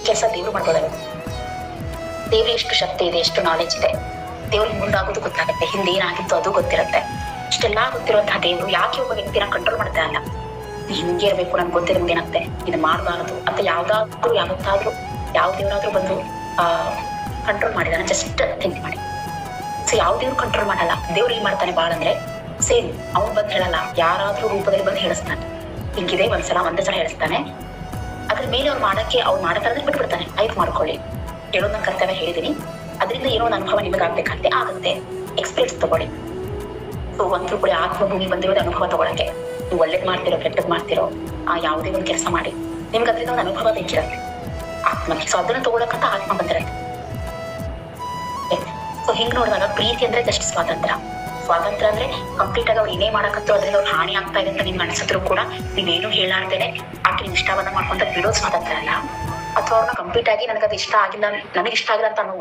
ಕೆಲಸ ದೇವ್ರು ಮಾಡ್ಬೋದಾಗುತ್ತೆ. ದೇವ್ರಿಗೆ ಎಷ್ಟು ಶಕ್ತಿ ಇದೆ, ಎಷ್ಟು ನಾಲೆಜ್ ಇದೆ. ದೇವ್ರಿಗೆ ಮುಂದಾಗೋದು ಗೊತ್ತಾಗುತ್ತೆ, ಹಿಂದೆ ಏನಾಗಿತ್ತು ಅದು ಗೊತ್ತಿರುತ್ತೆ. ಇಷ್ಟೆಲ್ಲಾ ಗೊತ್ತಿರುವಂತಹ ದೇವ್ರು ಯಾಕೆ ಒಬ್ಬ ವ್ಯಕ್ತಿನ ಕಂಟ್ರೋಲ್ ಮಾಡ್ತಾ ಇಲ್ಲ? ಹಿಂಗೆ ಇರ್ಬೇಕು, ನನ್ಗೆ ಗೊತ್ತಿರೋ ಏನಾಗುತ್ತೆ, ಇದು ಮಾಡಬಾರದು ಅಂತ ಯಾವ್ದಾದ್ರು ಯಾವತ್ತಾದ್ರೂ ಯಾವ ದೇವರಾದ್ರೂ ಬಂದು ಕಂಟ್ರೋಲ್ ಮಾಡಿದಾನ? ಜಸ್ಟ್ ಥಿಂಕ್ ಮಾಡಿ. ಸೊ ಯಾವ ದೇವ್ರು ಕಂಟ್ರೋಲ್ ಮಾಡಲ್ಲ. ದೇವ್ರು ಏನ್ ಮಾಡ್ತಾನೆ ಬಾಳ ಅಂದ್ರೆ ಸೇಮ್ ಅವ್ನು ಬಂದು ಹೇಳಲ್ಲ, ಯಾರಾದ್ರೂ ರೂಪದಲ್ಲಿ ಬಂದು ಹೇಳಿಸ್ತಾನೆ. ಹಿಂಗಿದೆ ಒಂದ್ ಸಲ ಹೇಳಿಸ್ತಾನೆ, ಅದ್ರ ಮೇಲೆ ಅವ್ರು ಮಾಡಕ್ಕೆ ಅವ್ರು ಮಾಡತಾರದ್ರೆ ಬಿಟ್ಬಿಡ್ತಾನೆ. ಆಯ್ತು ಮಾಡ್ಕೊಳ್ಳಿ, ಹೇಳೋದ್ ನನ್ನ ಕರ್ತವ್ಯ ಹೇಳಿದೀನಿ, ಅದರಿಂದ ಏನೋ ಒಂದು ಅನುಭವ ನಿಮಗೆ ಆಗ್ಬೇಕಾಗುತ್ತೆ, ಆಗುತ್ತೆ, ಎಕ್ಸ್ಪೀರಿಯನ್ಸ್ ತಗೊಳ್ಳಿ. ಸೊ ಒಂದ್ರು ಕೂಡ ಆತ್ಮಭೂಮಿ ಬಂದಿರೋದು ಅನುಭವ ತಗೊಳಕ್ಕೆ. ನೀವು ಒಳ್ಳೇದ್ ಮಾಡ್ತಿರೋ ಕೆಟ್ಟದ್ ಮಾಡ್ತಿರೋ ಯಾವುದೇ ಒಂದು ಕೆಲಸ ಮಾಡಿ ನಿಮ್ಗೆ ಅದರಿಂದ ಒಂದು ಅನುಭವ ಬೇಕಿರತ್ತೆ ಆತ್ಮಕ್ಕೆ. ಸೊ ಅದನ್ನ ತಗೊಳಕಂತ ಆತ್ಮ ಬಂದಿರತ್ತೆ. ಸೊ ಹಿಂಗ್ ನೋಡಿದಾಗ ಪ್ರೀತಿ ಅಂದ್ರೆ ಜಸ್ಟ್ ಸ್ವಾತಂತ್ರ್ಯ ಅಂದ್ರೆ ಕಂಪ್ಲೀಟ್ ಆಗಿ ಅವ್ರು ಏನೇ ಮಾಡಕತ್ತೋ ಅದ್ರಿಂದ ಅವ್ರು ಹಾನಿ ಆಗ್ತಾ ಇದೆ ಅಂತ ನಿಮ್ಗೆ ಅನ್ಸಿದ್ರು ಕೂಡ ನೀವೇನು ಹೇಳಾರ್ದೇನೆ ಆಕೆ ಇಷ್ಟವನ್ನ ಮಾಡ್ಕೊಂತ ಬಿಡೋ ಸ್ವಾತಂತ್ರ್ಯ ಅಲ್ಲ. ಅಥವಾ ಅವ್ರನ್ನ ಕಂಪ್ಲೀಟ್ ಆಗಿ ನನಗೆ ಅದು ಇಷ್ಟ ಆಗಿಲ್ಲ, ನನಗೆ ಇಷ್ಟ ಆಗಿಲ್ಲ ಅಂತ ಅನ್ನೋ